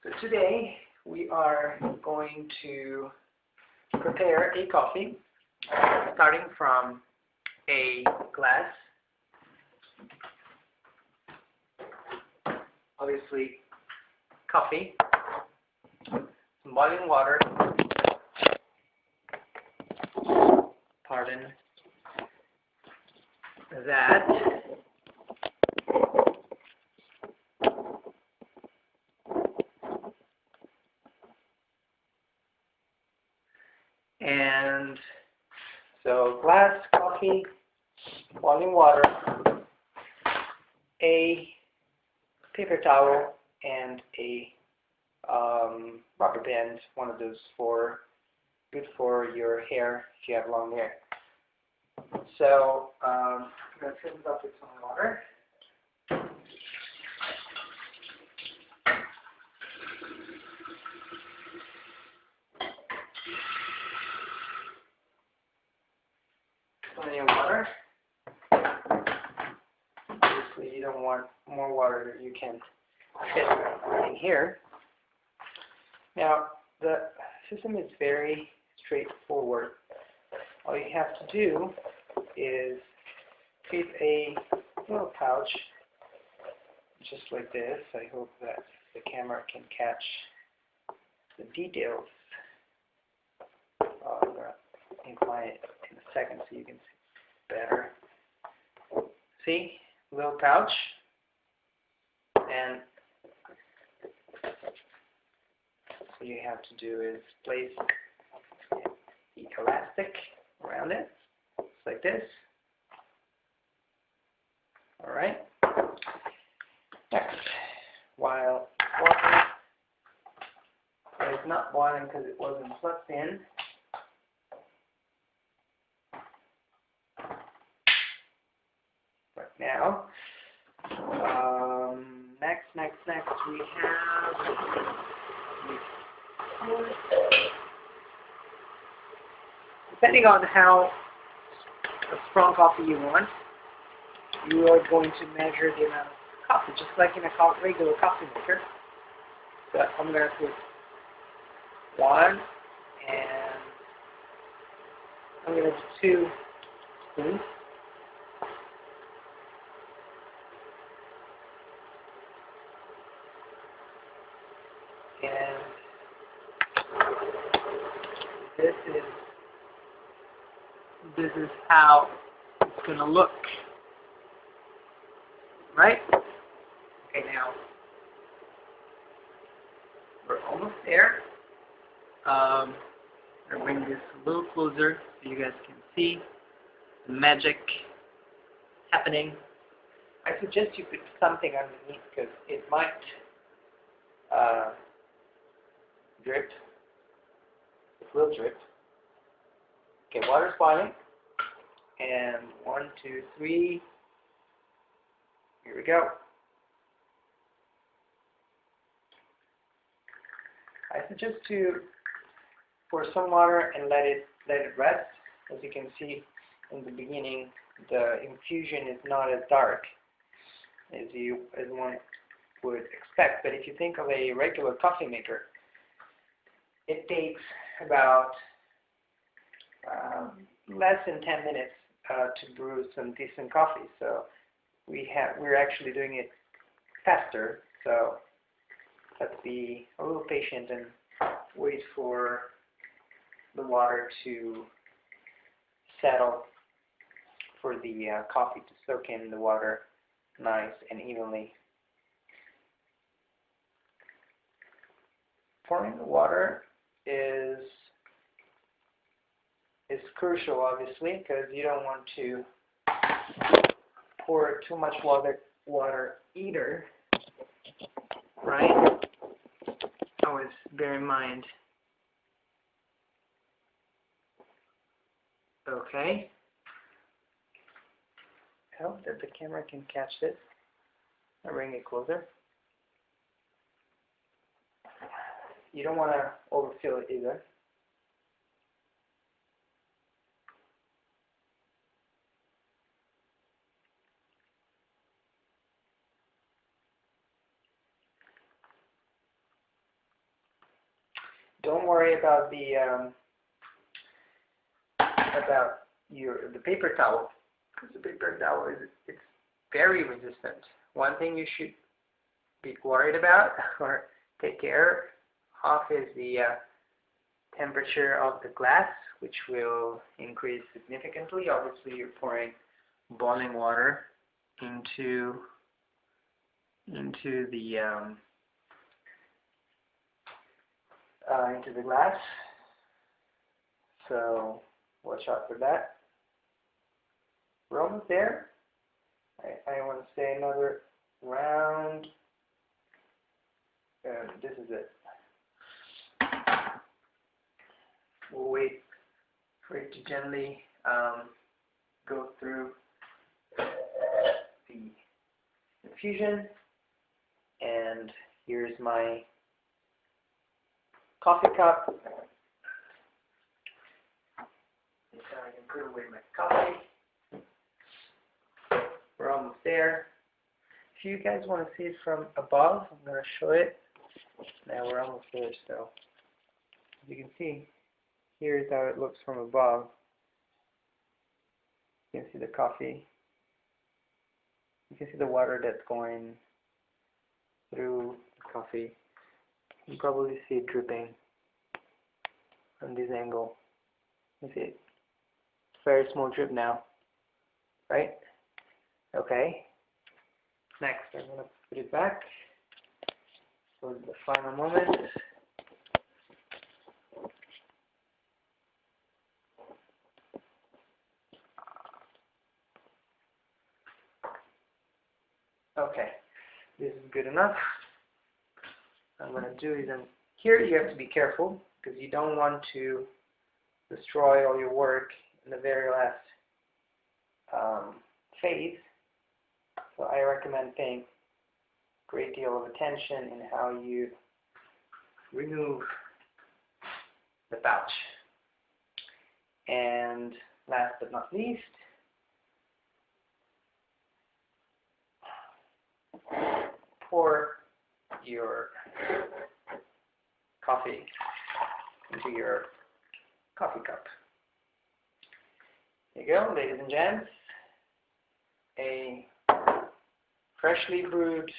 So today we are going to prepare a coffee starting from a glass, obviously coffee, some boiling water, pardon that, and so glass, coffee, boiling water, a paper towel, and a rubber band, one of those good for your hair if you have long hair. So I'm going to fill this up with some water. Plenty of water. Obviously, you don't want more water than you can fit in here. Now, the system is very straightforward. All you have to do is keep a little pouch, just like this. I hope that the camera can catch the details. I'm going to incline it in a second so you can see better. See? Little pouch. And what you have to do is place the elastic around it, just like this. Alright. Next, while water is not boiling because it wasn't plugged in, right now, next we have depending on how strong coffee you want, you are going to measure the amount of coffee, just like in a regular coffee maker. So I'm going to put 1, and I'm going to do 2 spoons. And this is how it's going to look. Right? Okay, now we're almost there. I'm going to bring this a little closer so you guys can see the magic happening. I suggest you put something underneath because it might drip. It will drip. Okay, water's boiling. And 1, 2, 3. Here we go. I suggest to pour some water and let it rest. As you can see in the beginning, the infusion is not as dark as one would expect. But if you think of a regular coffee maker, it takes about less than 10 minutes to brew some decent coffee. So we're actually doing it faster. So let's be a little patient and wait for the water to settle, for the coffee to soak in the water nice and evenly. Pouring the water is crucial, obviously, because you don't want to pour too much water either, right? Always bear in mind. Okay. I hope that the camera can catch this. I'll bring it closer. You don't want to overfill it either. don't worry about the paper towel, because the paper towel it's very resistant. One thing you should be worried about or take care of is the temperature of the glass, which will increase significantly. Obviously, you're pouring boiling water into the glass, so watch out for that. We're almost there. I want to say another round, and this is it. We'll wait for it to gently go through the infusion, and here's my coffee cup. So I can put away my coffee. We're almost there. If you guys want to see it from above, I'm going to show it. Now we're almost there, so as you can see, here's how it looks from above. You can see the coffee. You can see the water that's going through the coffee. You can probably see it dripping from this angle. You see it? Very small drip now, right? Okay. Next, I'm going to put it back for the final moment. Okay, this is good enough. What I'm going to do is, here you have to be careful because you don't want to destroy all your work in the very last phase. So I recommend paying a great deal of attention in how you remove the pouch. And last but not least, pour your coffee into your coffee cup. There you go, ladies and gents. A freshly brewed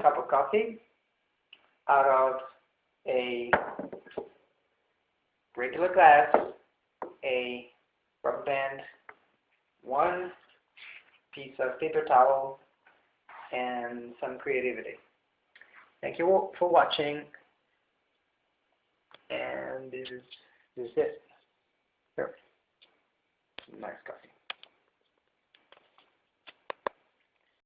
cup of coffee out of a regular glass, a rubber band, one piece of paper towel, and some creativity. Thank you all for watching, and this is it. Here, nice coffee.